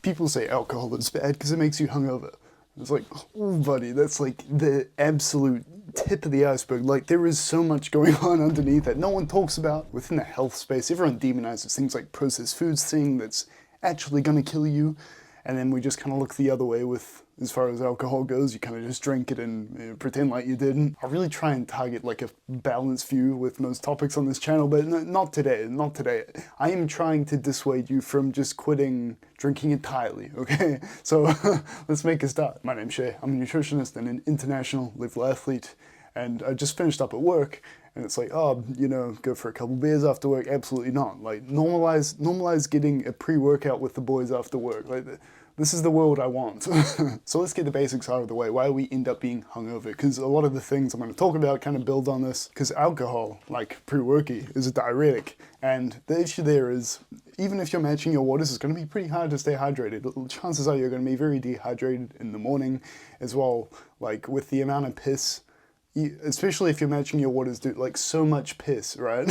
People say alcohol is bad because it makes you hungover. It's like, oh buddy, that's like the absolute tip of the iceberg. Like, there is so much going on underneath that no one talks about within the health space. Everyone demonizes things like processed foods thing that's actually gonna kill you. And then we just kind of look the other way with, as far as alcohol goes, you kind of just drink it and pretend like you didn't. I really try and target like a balanced view with most topics on this channel, but not today, not today. I am trying to dissuade you from just quitting drinking entirely, okay? So let's make a start. My name's Shay, I'm a nutritionist and an international level athlete, and I just finished up at work. And it's like, oh, you know, go for a couple beers after work? Absolutely not. Like, normalize getting a pre-workout with the boys after work. Like, this is the world I want. So let's get the basics out of the way. Why we end up being hungover? Because a lot of the things I'm going to talk about kind of build on this. Because alcohol, like pre-worky, is a diuretic. And the issue there is, even if you're matching your waters, it's going to be pretty hard to stay hydrated. Chances are you're going to be very dehydrated in the morning as well. Like, with the amount of piss, especially if you're matching your waters, do like so much piss, right?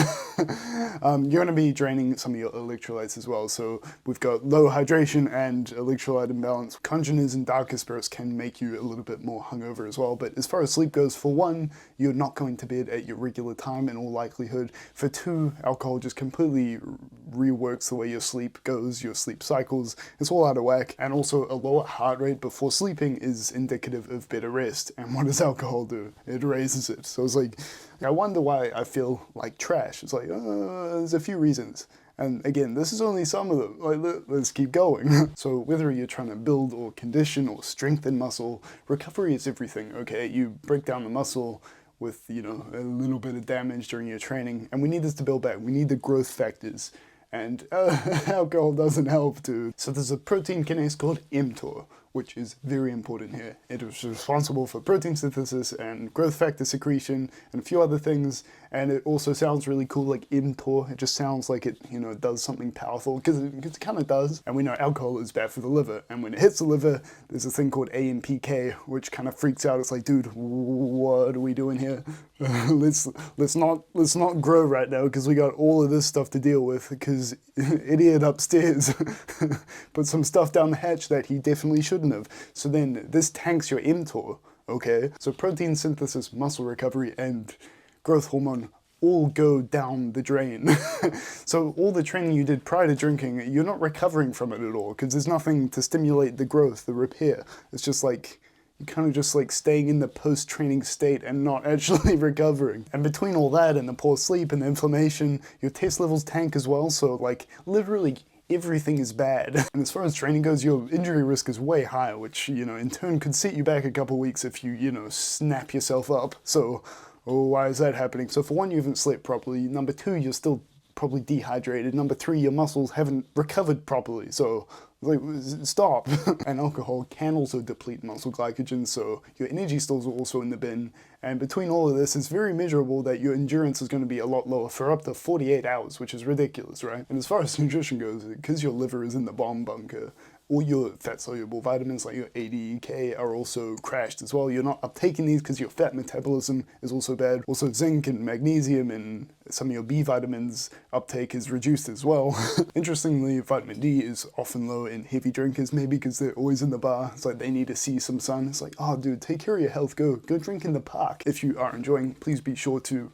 You're going to be draining some of your electrolytes as well. So we've got low hydration and electrolyte imbalance. Congeners and darker spirits can make you a little bit more hungover as well. But as far as sleep goes, for one, you're not going to bed at your regular time in all likelihood. For two, alcohol just completely reworks the way your sleep goes, your sleep cycles. It's all out of whack. And also a lower heart rate before sleeping is indicative of better rest. And what does alcohol do? It raises it. So it's like, I wonder why I feel like trash. It's like, there's a few reasons. And again, this is only some of them. Like, let's keep going. So whether you're trying to build or condition or strengthen muscle, recovery is everything, okay? You break down the muscle with, you know, a little bit of damage during your training, and we need this to build back. We need the growth factors. And alcohol doesn't help, dude. So there's a protein kinase called mTOR, which is very important here. It is responsible for protein synthesis and growth factor secretion and a few other things. And it also sounds really cool, like mTOR. It just sounds like it, you know, does something powerful, because it kind of does. And we know alcohol is bad for the liver. And when it hits the liver, there's a thing called AMPK, which kind of freaks out. It's like, dude, what are we doing here? let's not grow right now, because we got all of this stuff to deal with, because idiot upstairs put some stuff down the hatch that he definitely shouldn't have. So then this tanks your mTOR, okay? So protein synthesis, muscle recovery, and growth hormone all go down the drain. So all the training you did prior to drinking, you're not recovering from it at all, because there's nothing to stimulate the growth, the repair. It's just like, you're kind of just like staying in the post-training state and not actually recovering. And between all that and the poor sleep and the inflammation, your test levels tank as well. So like, literally everything is bad. And as far as training goes, your injury risk is way higher, which, you know, in turn could set you back a couple weeks if you, you know, snap yourself up. So, why is that happening? So for one, you haven't slept properly. Number two, you're still probably dehydrated. Number three, your muscles haven't recovered properly. So, like, stop. And alcohol can also deplete muscle glycogen, so your energy stores are also in the bin. And between all of this, it's very measurable that your endurance is going to be a lot lower for up to 48 hours, which is ridiculous, right? And as far as nutrition goes, because your liver is in the bomb bunker, all your fat-soluble vitamins like your A, D, E, K are also crashed as well. You're not uptaking these because your fat metabolism is also bad. Also zinc and magnesium and some of your B vitamins uptake is reduced as well. Interestingly, vitamin D is often low in heavy drinkers, maybe because they're always in the bar. It's like they need to see some sun. It's like, oh dude, take care of your health, go drink in the park. If you are enjoying, please be sure to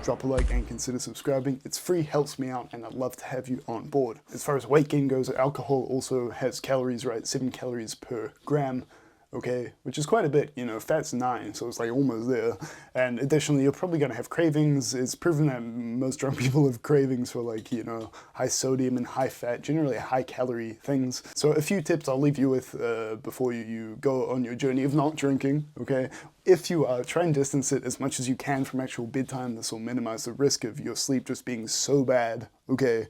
drop a like and consider subscribing. It's free, helps me out, and I'd love to have you on board. As far as weight gain goes, alcohol also has calories, right? 7 calories per gram, okay? Which is quite a bit, you know, fat's 9, so it's like almost there. And additionally, you're probably gonna have cravings. It's proven that most drunk people have cravings for, like, you know, high sodium and high fat, generally high calorie things. So a few tips I'll leave you with before you go on your journey of not drinking, okay? If you try and distance it as much as you can from actual bedtime, this will minimize the risk of your sleep just being so bad, okay?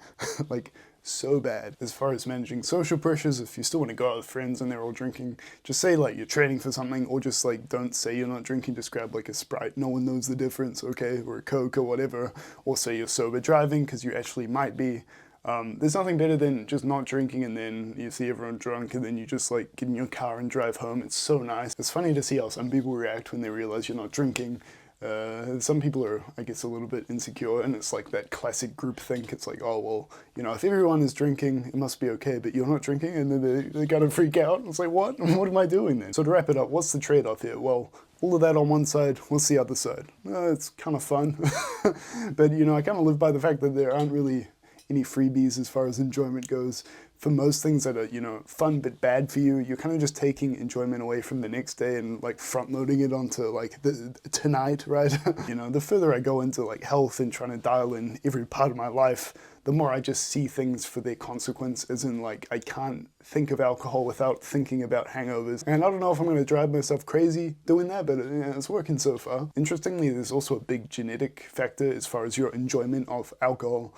Like, so bad. As far as managing social pressures, if you still want to go out with friends and they're all drinking, just say like you're training for something, or just like don't say you're not drinking, just grab like a Sprite, no one knows the difference, okay, or a Coke or whatever, or say you're sober driving, because you actually might be. There's nothing better than just not drinking and then you see everyone drunk and then you just like get in your car and drive home. It's so nice. It's funny to see how some people react when they realize you're not drinking. Some people are, I guess, a little bit insecure, and it's like that classic group think. It's like, oh, well, you know, if everyone is drinking, it must be okay, but you're not drinking, and then they gotta freak out. It's like, what? What am I doing then? So to wrap it up, what's the trade-off here? Well, all of that on one side, what's the other side? It's kind of fun, but, you know, I kind of live by the fact that there aren't really any freebies as far as enjoyment goes. For most things that are, you know, fun but bad for you, you're kind of just taking enjoyment away from the next day and like front loading it onto like tonight, right? You know, the further I go into like health and trying to dial in every part of my life, the more I just see things for their consequence, as in like I can't think of alcohol without thinking about hangovers. And I don't know if I'm going to drive myself crazy doing that, but it's working so far. Interestingly, there's also a big genetic factor as far as your enjoyment of alcohol.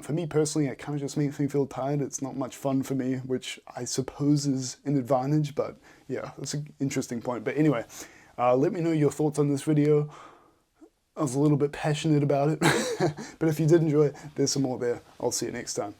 For me personally, it kind of just makes me feel tired. It's not much fun for me, which I suppose is an advantage, but yeah, that's an interesting point. But anyway, let me know your thoughts on this video. I was a little bit passionate about it, but if you did enjoy it, there's some more there. I'll see you next time.